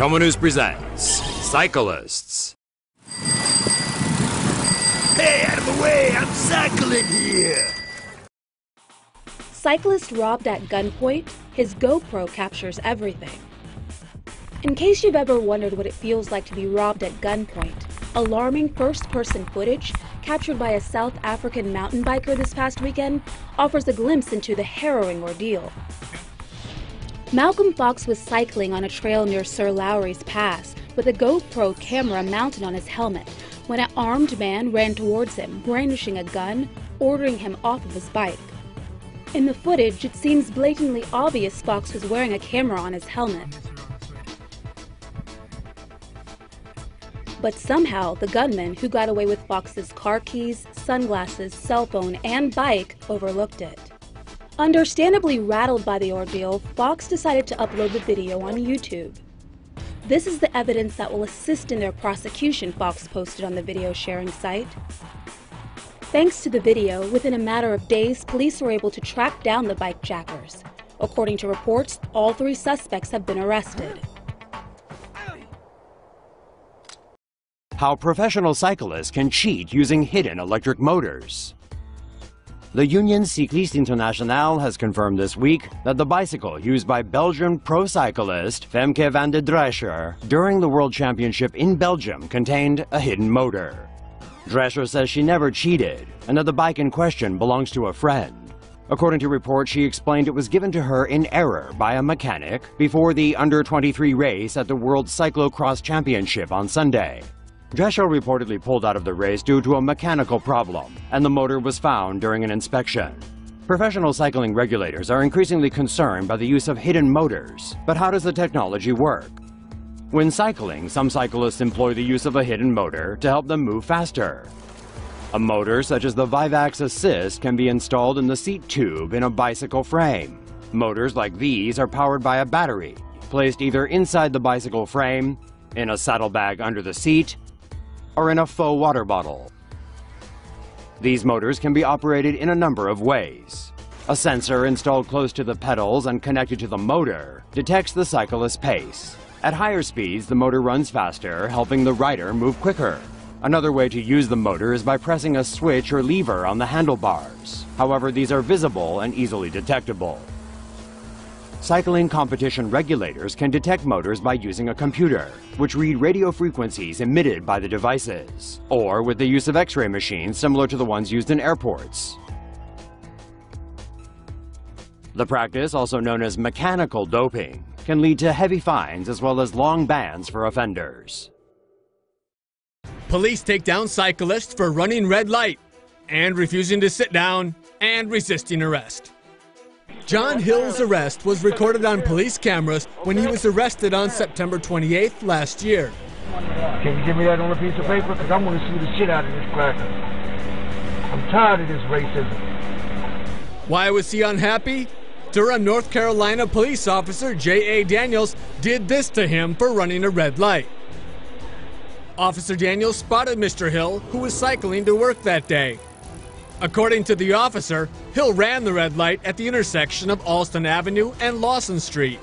TomoNews presents Cyclists. Hey, out of the way! I'm cycling here! Cyclist robbed at gunpoint, his GoPro captures everything. In case you've ever wondered what it feels like to be robbed at gunpoint, alarming first-person footage captured by a South African mountain biker this past weekend offers a glimpse into the harrowing ordeal. Malcolm Fox was cycling on a trail near Sir Lowry's Pass with a GoPro camera mounted on his helmet when an armed man ran towards him, brandishing a gun, ordering him off of his bike. In the footage, it seems blatantly obvious Fox was wearing a camera on his helmet. But somehow, the gunman, who got away with Fox's car keys, sunglasses, cell phone, and bike, overlooked it. Understandably rattled by the ordeal, Fox decided to upload the video on YouTube. This is the evidence that will assist in their prosecution, Fox posted on the video sharing site. Thanks to the video, within a matter of days, police were able to track down the bike jackers. According to reports, all 3 suspects have been arrested. How professional cyclists can cheat using hidden electric motors. The Union Cycliste Internationale has confirmed this week that the bicycle used by Belgian Pro-cyclist Femke van de Driessche during the World Championship in Belgium contained a hidden motor. Driessche says she never cheated and that the bike in question belongs to a friend. According to reports, she explained it was given to her in error by a mechanic before the Under-23 race at the World Cyclocross Championship on Sunday. Driessche reportedly pulled out of the race due to a mechanical problem, and the motor was found during an inspection. Professional cycling regulators are increasingly concerned by the use of hidden motors, but how does the technology work? When cycling, some cyclists employ the use of a hidden motor to help them move faster. A motor such as the Vivax Assist can be installed in the seat tube in a bicycle frame. Motors like these are powered by a battery, placed either inside the bicycle frame, in a saddlebag under the seat, or in a faux water bottle. These motors can be operated in a number of ways. A sensor installed close to the pedals and connected to the motor detects the cyclist's pace. At higher speeds, the motor runs faster, helping the rider move quicker. Another way to use the motor is by pressing a switch or lever on the handlebars. However, these are visible and easily detectable. Cycling competition regulators can detect motors by using a computer, which read radio frequencies emitted by the devices, or with the use of X-ray machines similar to the ones used in airports. The practice, also known as mechanical doping, can lead to heavy fines as well as long bans for offenders. Police take down cyclists for running red light and refusing to sit down and resisting arrest. John Hill's arrest was recorded on police cameras when he was arrested on September 28th last year. Can you give me that on a piece of paper? Because I'm going to sue the shit out of this cracker. I'm tired of this racism. Why was he unhappy? Durham, North Carolina police officer J.A. Daniels did this to him for running a red light. Officer Daniels spotted Mr. Hill, who was cycling to work that day. According to the officer, Hill ran the red light at the intersection of Alston Avenue and Lawson Street.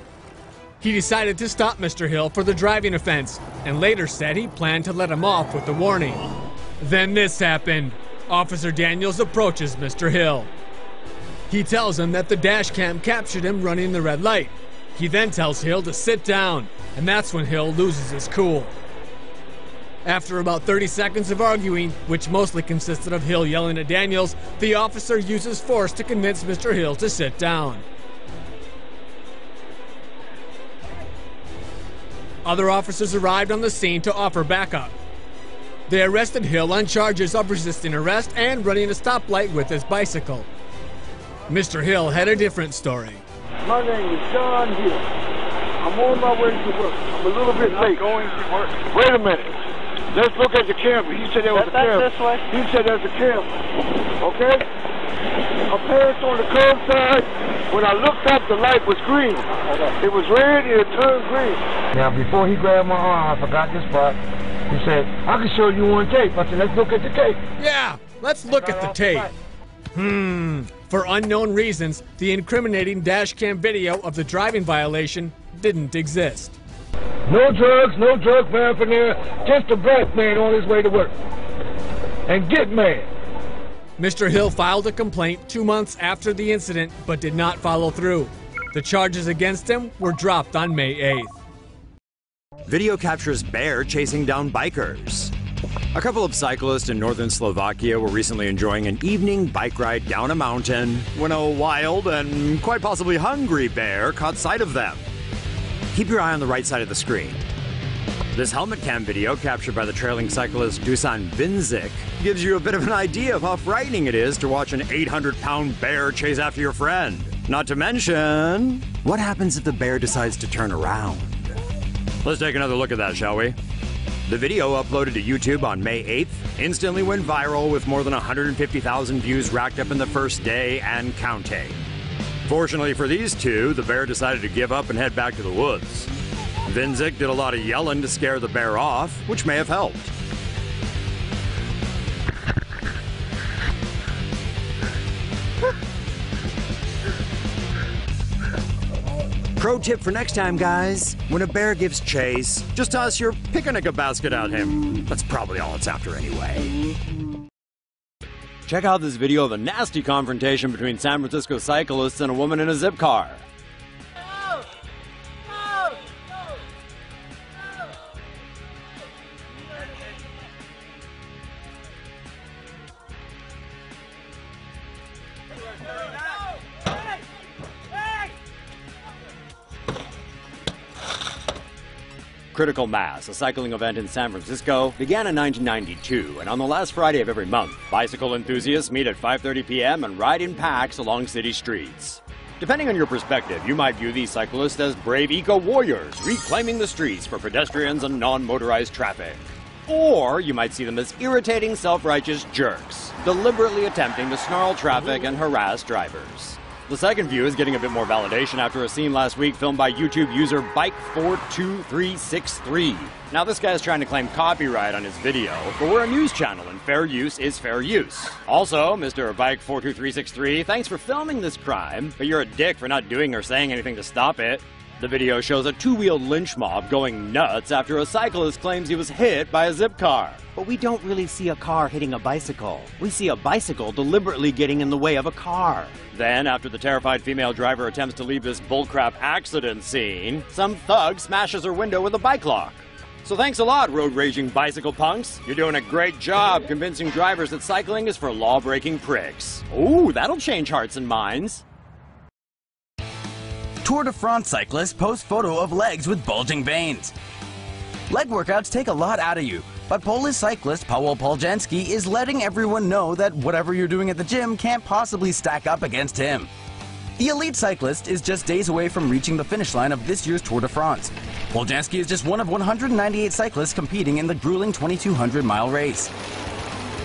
He decided to stop Mr. Hill for the driving offense and later said he planned to let him off with a warning. Then this happened. Officer Daniels approaches Mr. Hill. He tells him that the dash cam captured him running the red light. He then tells Hill to sit down, and that's when Hill loses his cool. After about 30 seconds of arguing, which mostly consisted of Hill yelling at Daniels, the officer uses force to convince Mr. Hill to sit down. Other officers arrived on the scene to offer backup. They arrested Hill on charges of resisting arrest and running a stoplight with his bicycle. Mr. Hill had a different story. My name is John Hill. I'm on my way to work. I'm a little bit late. Going to work. Wait a minute. Let's look at the camera. He said there was a camera. This way. He said there's a camera. Okay? I passed on the curbside. When I looked up, the light was green. It was red and it turned green. Now, before he grabbed my arm, I forgot this part. He said, I can show you on tape. I said, let's look at the tape. Yeah, let's look at the tape. For unknown reasons, the incriminating dash cam video of the driving violation didn't exist. No drugs, no drug paraphernalia, just a black man on his way to work. And get mad. Mr. Hill filed a complaint 2 months after the incident, but did not follow through. The charges against him were dropped on May 8th. Video captures bear chasing down bikers. A couple of cyclists in northern Slovakia were recently enjoying an evening bike ride down a mountain when a wild and quite possibly hungry bear caught sight of them. Keep your eye on the right side of the screen. This helmet cam video, captured by the trailing cyclist Dusan Vinzik, gives you a bit of an idea of how frightening it is to watch an 800-pound bear chase after your friend. Not to mention, what happens if the bear decides to turn around? Let's take another look at that, shall we? The video, uploaded to YouTube on May 8th, instantly went viral with more than 150,000 views racked up in the first day and counting. Fortunately for these two, the bear decided to give up and head back to the woods. Vinzik did a lot of yelling to scare the bear off, which may have helped. Pro tip for next time, guys. When a bear gives chase, just toss your picnic basket at him. That's probably all it's after anyway. Check out this video of a nasty confrontation between San Francisco cyclists and a woman in a Zipcar. Critical Mass, a cycling event in San Francisco, began in 1992, and on the last Friday of every month, bicycle enthusiasts meet at 5:30 p.m. and ride in packs along city streets. Depending on your perspective, you might view these cyclists as brave eco-warriors, reclaiming the streets for pedestrians and non-motorized traffic. Or you might see them as irritating, self-righteous jerks, deliberately attempting to snarl traffic and harass drivers. The second view is getting a bit more validation after a scene last week filmed by YouTube user Bike42363. Now this guy is trying to claim copyright on his video, but we're a news channel and fair use is fair use. Also, Mr. Bike42363, thanks for filming this crime, but you're a dick for not doing or saying anything to stop it. The video shows a two-wheeled lynch mob going nuts after a cyclist claims he was hit by a Zipcar. But we don't really see a car hitting a bicycle. We see a bicycle deliberately getting in the way of a car. Then, after the terrified female driver attempts to leave this bullcrap accident scene, some thug smashes her window with a bike lock. So thanks a lot, road-raging bicycle punks. You're doing a great job convincing drivers that cycling is for law-breaking pricks. Ooh, that'll change hearts and minds. Tour de France cyclist posts photo of legs with bulging veins. Leg workouts take a lot out of you, but Polish cyclist Paweł Poljanski is letting everyone know that whatever you're doing at the gym can't possibly stack up against him. The elite cyclist is just days away from reaching the finish line of this year's Tour de France. Poljanski is just one of 198 cyclists competing in the grueling 2,200-mile race.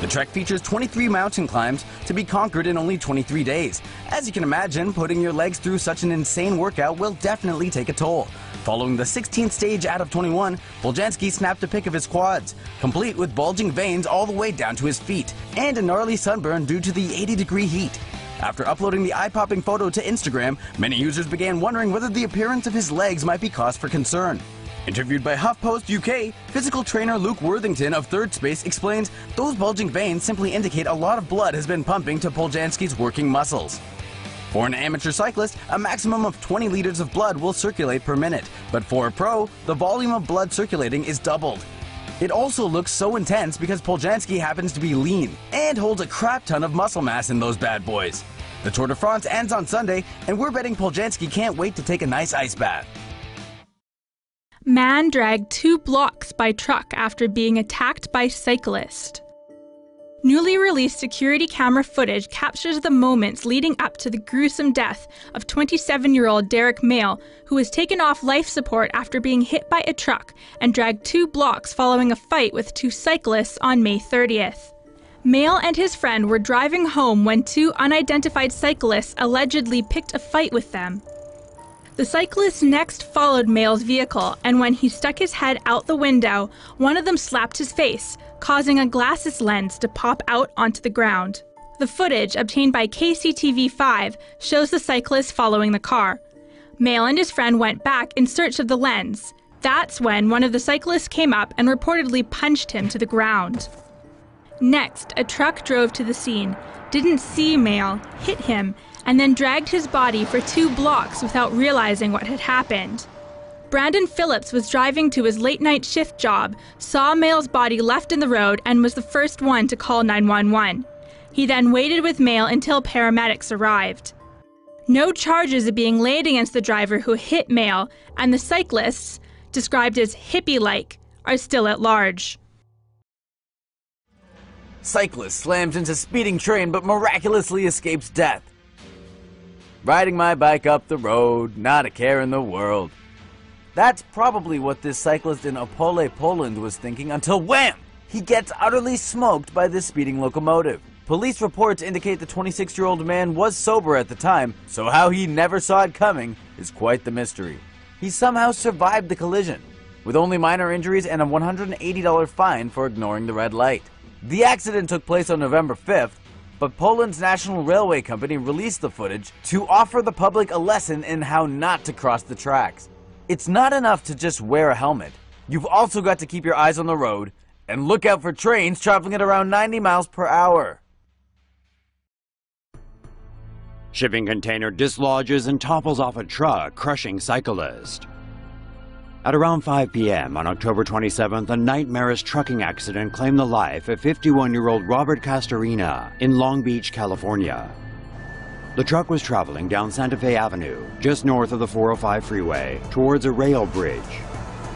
The trek features 23 mountain climbs to be conquered in only 23 days. As you can imagine, putting your legs through such an insane workout will definitely take a toll. Following the 16th stage out of 21, Poljanski snapped a pic of his quads, complete with bulging veins all the way down to his feet, and a gnarly sunburn due to the 80-degree heat. After uploading the eye-popping photo to Instagram, many users began wondering whether the appearance of his legs might be cause for concern. Interviewed by HuffPost UK, physical trainer Luke Worthington of Third Space explains those bulging veins simply indicate a lot of blood has been pumping to Poljanski's working muscles. For an amateur cyclist, a maximum of 20 liters of blood will circulate per minute, but for a pro, the volume of blood circulating is doubled. It also looks so intense because Poljanski happens to be lean and holds a crap ton of muscle mass in those bad boys. The Tour de France ends on Sunday, and we're betting Poljanski can't wait to take a nice ice bath. Man dragged 2 blocks by truck after being attacked by cyclist. Newly released security camera footage captures the moments leading up to the gruesome death of 27-year-old Derek Mail, who was taken off life support after being hit by a truck and dragged 2 blocks following a fight with 2 cyclists on May 30th. Mail and his friend were driving home when 2 unidentified cyclists allegedly picked a fight with them. The cyclist next followed Mail's vehicle, and when he stuck his head out the window, one of them slapped his face, causing a glasses lens to pop out onto the ground. The footage, obtained by KCTV5, shows the cyclist following the car. Mail and his friend went back in search of the lens. That's when one of the cyclists came up and reportedly punched him to the ground. Next, a truck drove to the scene, didn't see Male, hit him, and then dragged his body for 2 blocks without realizing what had happened. Brandon Phillips was driving to his late-night shift job, saw Male's body left in the road, and was the first one to call 911. He then waited with Male until paramedics arrived. No charges are being laid against the driver who hit Male, and the cyclists, described as hippie-like, are still at large. Cyclist slams into speeding train but miraculously escapes death. Riding my bike up the road, not a care in the world. That's probably what this cyclist in Opole, Poland was thinking until wham! He gets utterly smoked by this speeding locomotive. Police reports indicate the 26-year-old man was sober at the time, so how he never saw it coming is quite the mystery. He somehow survived the collision, with only minor injuries and a $180 fine for ignoring the red light. The accident took place on November 5th, but Poland's National Railway Company released the footage to offer the public a lesson in how not to cross the tracks. It's not enough to just wear a helmet. You've also got to keep your eyes on the road and look out for trains traveling at around 90 miles per hour. Shipping container dislodges and topples off a truck, crushing cyclist. At around 5 p.m. on October 27th, a nightmarish trucking accident claimed the life of 51-year-old Robert Castorina in Long Beach, California. The truck was traveling down Santa Fe Avenue, just north of the 405 freeway, towards a rail bridge.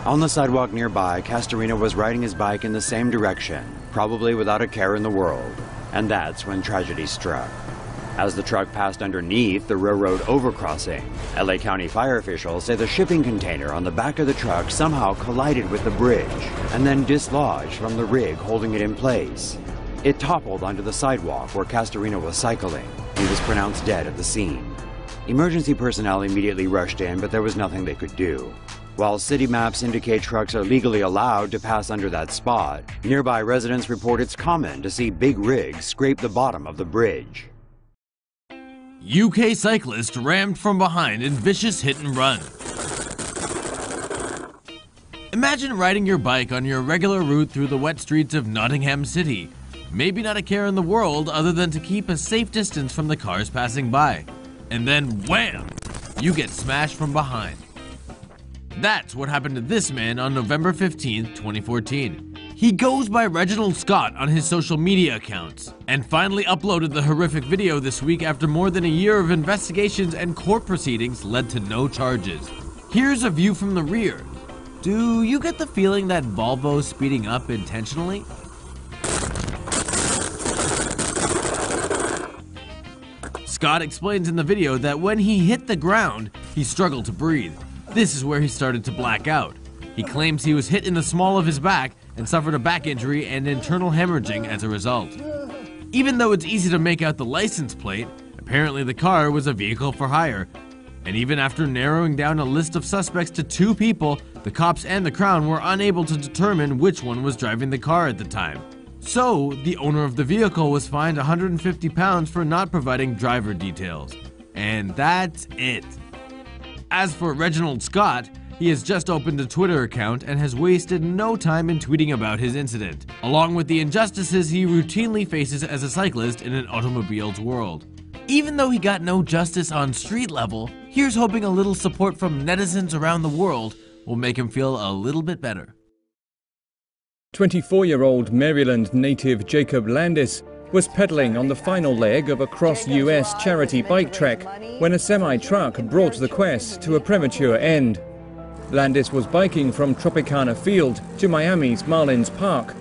On the sidewalk nearby, Castorina was riding his bike in the same direction, probably without a care in the world, and that's when tragedy struck. As the truck passed underneath the railroad overcrossing, LA County fire officials say the shipping container on the back of the truck somehow collided with the bridge and then dislodged from the rig holding it in place. It toppled onto the sidewalk where Castorina was cycling. He was pronounced dead at the scene. Emergency personnel immediately rushed in, but there was nothing they could do. While city maps indicate trucks are legally allowed to pass under that spot, nearby residents report it's common to see big rigs scrape the bottom of the bridge. UK cyclist rammed from behind in vicious hit and run. Imagine riding your bike on your regular route through the wet streets of Nottingham City. Maybe not a care in the world other than to keep a safe distance from the cars passing by. And then wham! You get smashed from behind. That's what happened to this man on November 15, 2014. He goes by Reginald Scott on his social media accounts, and finally uploaded the horrific video this week after more than a year of investigations and court proceedings led to no charges. Here's a view from the rear. Do you get the feeling that Volvo's speeding up intentionally? Scott explains in the video that when he hit the ground, he struggled to breathe. This is where he started to black out. He claims he was hit in the small of his back and suffered a back injury and internal hemorrhaging as a result. Even though it's easy to make out the license plate, apparently the car was a vehicle for hire. And even after narrowing down a list of suspects to 2 people, the cops and the Crown were unable to determine which one was driving the car at the time. So, the owner of the vehicle was fined £150 for not providing driver details. And that's it. As for Reginald Scott, he has just opened a Twitter account and has wasted no time in tweeting about his incident, along with the injustices he routinely faces as a cyclist in an automobile's world. Even though he got no justice on street level, here's hoping a little support from netizens around the world will make him feel a little bit better. 24-year-old Maryland native Jacob Landis was pedaling on the final leg of a cross-US charity bike trek when a semi-truck brought the quest to a premature end. Landis was biking from Tropicana Field to Miami's Marlins Park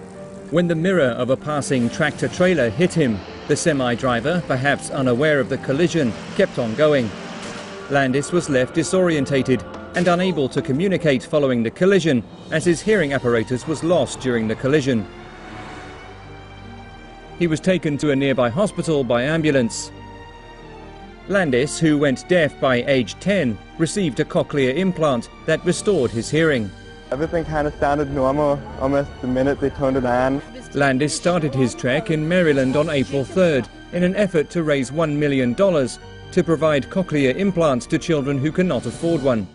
when the mirror of a passing tractor-trailer hit him. The semi-driver, perhaps unaware of the collision, kept on going. Landis was left disorientated and unable to communicate following the collision, as his hearing apparatus was lost during the collision. He was taken to a nearby hospital by ambulance. Landis, who went deaf by age 10, received a cochlear implant that restored his hearing. Everything kind of sounded normal almost the minute they turned it on. Landis started his trek in Maryland on April 3rd in an effort to raise $1 million to provide cochlear implants to children who cannot afford one.